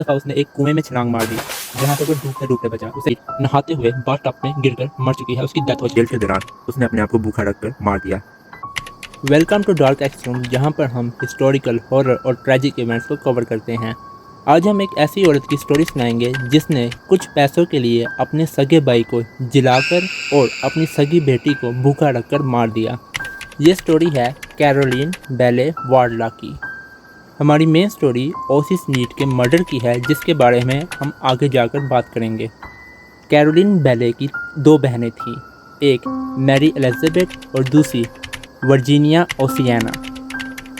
दफा उसने एक कुएं में छलांग मार दी, जहां पर वो डूबते डूबते बचा। उसे नहाते हुए बाथटब में गिरकर मर चुकी है। उसकी डेथ हो खेल के दौरान उसने अपने आप को भूखा रखकर मार दिया। वेलकम टू डार्क एक्सट्रीम, जहां पर हम हिस्टोरिकल, हॉरर और ट्रैजिक इवेंट्स को कवर करते हैं। आज हम एक ऐसी औरत की स्टोरी सुनाएंगे जिसने कुछ पैसों के लिए अपने सगे भाई को जिलाकर और अपनी सगी बेटी को भूखा रखकर मार दिया। ये स्टोरी है कैरोलिन बेले वार्डला की। हमारी मेन स्टोरी ओसिस नीट के मर्डर की है, जिसके बारे में हम आगे जाकर बात करेंगे। कैरोलिन बेले की दो बहनें थीं, एक मैरी एलिजाबेथ और दूसरी वर्जीनिया ओसियाना।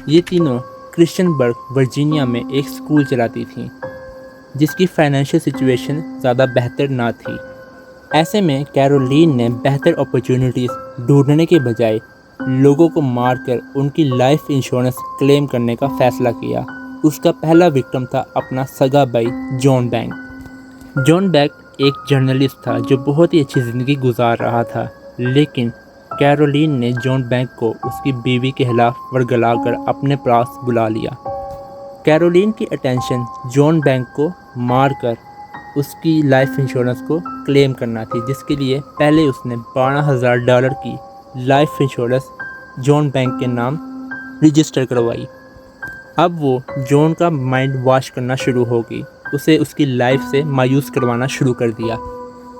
ये तीनों क्रिश्चियनबर्ग वर्जीनिया में एक स्कूल चलाती थीं, जिसकी फाइनेंशियल सिचुएशन ज़्यादा बेहतर ना थी। ऐसे में कैरोलिन ने बेहतर अपॉर्चुनिटीज़ ढूंढने के बजाय लोगों को मारकर उनकी लाइफ इंश्योरेंस क्लेम करने का फैसला किया। उसका पहला विक्टिम था अपना सगा भाई जॉन बैंक। जॉन बैंक एक जर्नलिस्ट था जो बहुत ही अच्छी ज़िंदगी गुजार रहा था, लेकिन कैरोलिन ने जॉन बैंक को उसकी बीवी के खिलाफ वर्गलाकर अपने पास बुला लिया। कैरोलिन की अटेंशन जॉन बैंक को मारकर उसकी लाइफ इंश्योरेंस को क्लेम करना थी, जिसके लिए पहले उसने $12,000 की लाइफ इंश्योरेंस जॉन बैंक के नाम रजिस्टर करवाई। अब वो जॉन का माइंड वॉश करना शुरू हो गई, उसे उसकी लाइफ से मायूस करवाना शुरू कर दिया।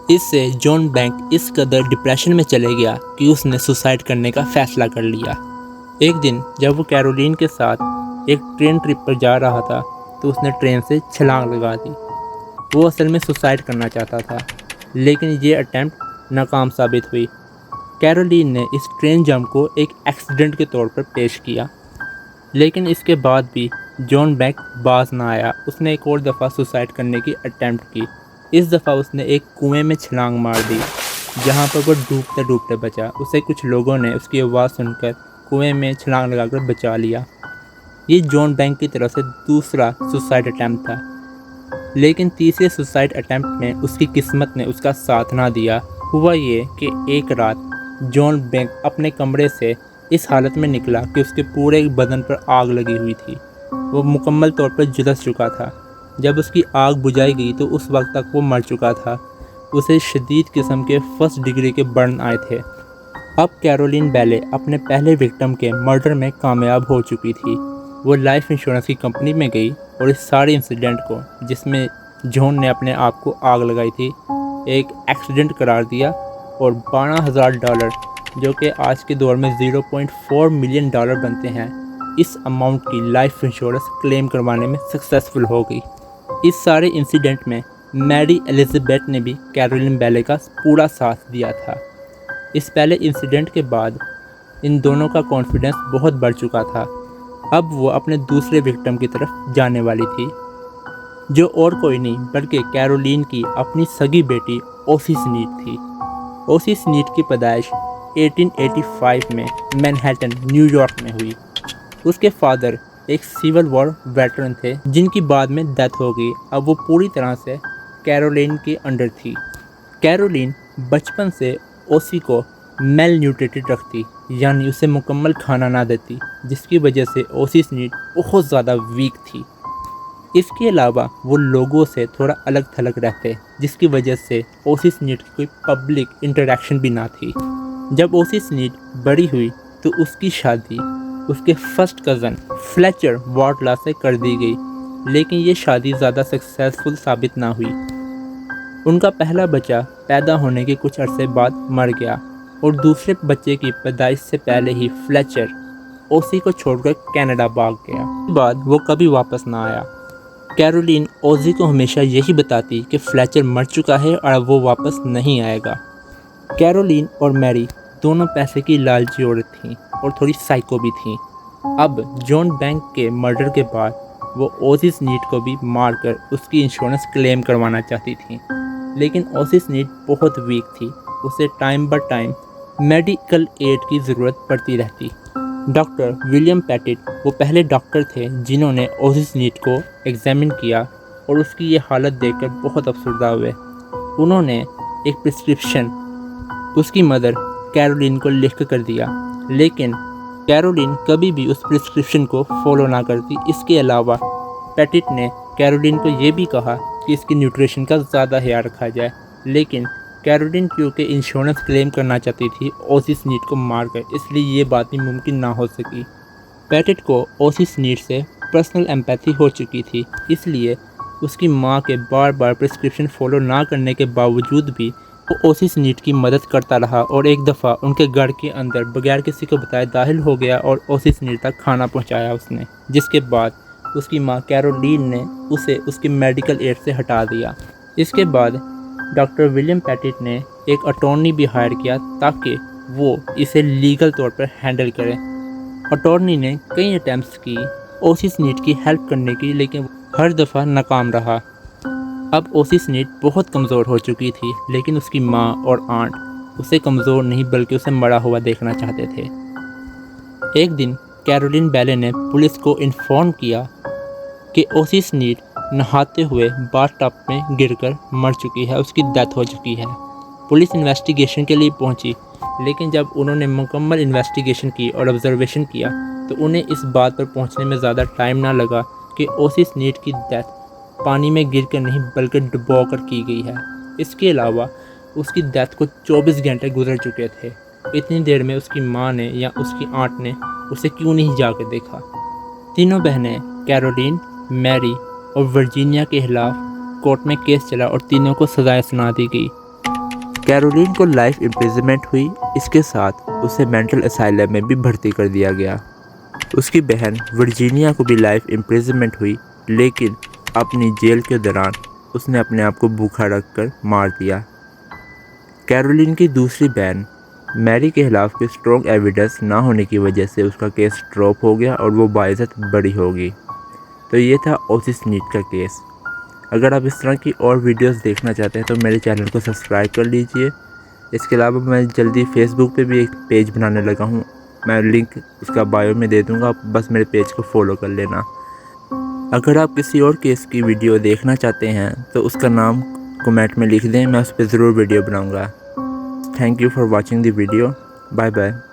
इससे जॉन बैंक इस कदर डिप्रेशन में चले गया कि उसने सुसाइड करने का फैसला कर लिया। एक दिन जब वो कैरोलिन के साथ एक ट्रेन ट्रिप पर जा रहा था, तो उसने ट्रेन से छलांग लगा दी। वो असल में सुसाइड करना चाहता था, लेकिन ये अटेम्प्ट नाकाम साबित हुई। कैरोलिन ने इस ट्रेन जंप को एक एक्सीडेंट के तौर पर पेश किया, लेकिन इसके बाद भी जॉन बैंक बाज ना आया। उसने एक और दफ़ा सुसाइड करने की अटेम्प्ट की। इस दफ़ा उसने एक कुएं में छलांग मार दी, जहां पर वो डूबते डूबते बचा। उसे कुछ लोगों ने उसकी आवाज़ सुनकर कुएं में छलांग लगाकर बचा लिया। ये जॉन बैंक की तरफ से दूसरा सुसाइड अटैम्प्ट था, लेकिन तीसरे सुसाइड अटैम्प्ट में उसकी किस्मत ने उसका साथ ना दिया। हुआ ये कि एक रात जॉन बैंक अपने कमरे से इस हालत में निकला कि उसके पूरे बदन पर आग लगी हुई थी। वो मुकम्मल तौर पर झुलस चुका था। जब उसकी आग बुझाई गई तो उस वक्त तक वो मर चुका था। उसे शदीद किस्म के फर्स्ट डिग्री के बर्न आए थे। अब कैरोलिन बेले अपने पहले विक्टिम के मर्डर में कामयाब हो चुकी थी। वो लाइफ इंश्योरेंस की कंपनी में गई और इस सारे इंसिडेंट को, जिसमें जॉन ने अपने आप को आग लगाई थी, एक एक्सीडेंट करार दिया और $12,000, जो कि आज के दौर में $0.4 मिलियन बनते हैं, इस अमाउंट की लाइफ इंश्योरेंस क्लेम करवाने में सक्सेसफुल हो गई। इस सारे इंसिडेंट में मैरी एलिजाबेथ ने भी कैरोलिन बेले का पूरा साथ दिया था। इस पहले इंसिडेंट के बाद इन दोनों का कॉन्फिडेंस बहुत बढ़ चुका था। अब वो अपने दूसरे विक्टिम की तरफ जाने वाली थी, जो और कोई नहीं बल्कि कैरोलिन की अपनी सगी बेटी ओसिस नीट थी। ओसिस नीट की पैदाइश 1885 में मैनहट्टन, न्यूयॉर्क में हुई। उसके फादर एक सिविल वॉर वेटरन थे, जिनकी बाद में डेथ हो गई। अब वो पूरी तरह से कैरोलिन के अंडर थी। कैरोलिन बचपन से ओसी को मेल न्यूट्रिटेड रखती, यानी उसे मुकम्मल खाना ना देती, जिसकी वजह से ओसिस नीट बहुत ज़्यादा वीक थी। इसके अलावा वो लोगों से थोड़ा अलग थलग रहते, जिसकी वजह से ओसिस नीट की कोई पब्लिक इंटरेक्शन भी ना थी। जब ओसिस नीट बड़ी हुई तो उसकी शादी उसके फर्स्ट कज़न फ्लेचर वार्डला से कर दी गई, लेकिन ये शादी ज़्यादा सक्सेसफुल साबित ना हुई। उनका पहला बच्चा पैदा होने के कुछ अरसे बाद मर गया और दूसरे बच्चे की पैदाइश से पहले ही फ्लेचर ओसी को छोड़कर कनाडा भाग गया। उसके बाद वो कभी वापस ना आया। कैरोलिन ओजी को हमेशा यही बताती कि फ्लेचर मर चुका है और अब वो वापस नहीं आएगा। कैरोलिन और मैरी दोनों पैसे की लालची औरत थीं और थोड़ी साइको भी थीं। अब जॉन बैंक के मर्डर के बाद वो ओसिस नीट को भी मारकर उसकी इंश्योरेंस क्लेम करवाना चाहती थी, लेकिन ओसिस नीट बहुत वीक थी। उसे टाइम ब टाइम मेडिकल एड की ज़रूरत पड़ती रहती। डॉक्टर विलियम पैटिट वो पहले डॉक्टर थे जिन्होंने ओसिस नीट को एग्जामिन किया और उसकी ये हालत देखकर बहुत अफसरदा हुए। उन्होंने एक प्रिस्क्रिप्शन उसकी मदर कैरोलिन को लिख कर दिया, लेकिन कैरोलिन कभी भी उस प्रिस्क्रिप्शन को फॉलो ना करती। इसके अलावा पैटिट ने कैरोलिन को ये भी कहा कि इसकी न्यूट्रिशन का ज़्यादा ख्याल रखा जाए, लेकिन कैरोलिन क्योंकि इंश्योरेंस क्लेम करना चाहती थी ओसी स्नीड को मारकर, इसलिए ये बात भी मुमकिन ना हो सकी। पैटेट को ओसी स्नीड से पर्सनल एम्पैथी हो चुकी थी, इसलिए उसकी माँ के बार बार प्रिस्क्रिप्शन फॉलो ना करने के बावजूद भी वो ओसी स्नीड की मदद करता रहा और एक दफ़ा उनके घर के अंदर बगैर किसी को बताए दाखिल हो गया और ओसी स्नीड तक खाना पहुंचाया उसने, जिसके बाद उसकी माँ कैरोलिन ने उसे उसकी मेडिकल एड से हटा दिया। इसके बाद डॉक्टर विलियम पैटेट ने एक अटॉर्नी भी हायर किया ताकि वो इसे लीगल तौर पर हैंडल करे। अटॉर्नी ने कई अटैम्प्ट्स की ओसी स्नीड की हेल्प करने की, लेकिन हर दफ़ा नाकाम रहा। अब ओसी स्नीड बहुत कमज़ोर हो चुकी थी, लेकिन उसकी माँ और आंट उसे कमज़ोर नहीं बल्कि उसे मरा हुआ देखना चाहते थे। एक दिन कैरोलिन बैले ने पुलिस को इन्फॉर्म किया कि ओसी स्नीड नहाते हुए बाथटब में गिरकर मर चुकी है, उसकी डेथ हो चुकी है। पुलिस इन्वेस्टिगेशन के लिए पहुंची, लेकिन जब उन्होंने मुकम्मल इन्वेस्टिगेशन की और ऑब्जर्वेशन किया तो उन्हें इस बात पर पहुंचने में ज़्यादा टाइम ना लगा कि ओसी स्नीड की डेथ पानी में गिरकर नहीं बल्कि डुबो कर की गई है। इसके अलावा उसकी डेथ को 24 घंटे गुजर चुके थे। इतनी देर में उसकी माँ ने या उसकी आंट ने उसे क्यों नहीं जाकर देखा। तीनों बहनें कैरोलिन, मैरी और वर्जीनिया के खिलाफ कोर्ट में केस चला और तीनों को सजाएं सुना दी गई। कैरोलिन को लाइफ इम्प्रिजनमेंट हुई, इसके साथ उसे मेंटल असाइलम में भी भर्ती कर दिया गया। उसकी बहन वर्जीनिया को भी लाइफ इम्प्रिजनमेंट हुई, लेकिन अपनी जेल के दौरान उसने अपने आप को भूखा रखकर मार दिया। कैरोलिन की दूसरी बहन मैरी के खिलाफ कोई स्ट्रॉन्ग एविडेंस ना होने की वजह से उसका केस ड्रॉप हो गया और वो बाइज्जत बरी हो गई। तो ये था ओसी स्नीड का केस। अगर आप इस तरह की और वीडियोस देखना चाहते हैं तो मेरे चैनल को सब्सक्राइब कर लीजिए। इसके अलावा मैं जल्दी फेसबुक पे भी एक पेज बनाने लगा हूँ, मैं लिंक उसका बायो में दे दूँगा, बस मेरे पेज को फॉलो कर लेना। अगर आप किसी और केस की वीडियो देखना चाहते हैं तो उसका नाम कमेंट में लिख दें, मैं उस पर ज़रूर वीडियो बनाऊँगा। Thank you for watching the video. Bye bye.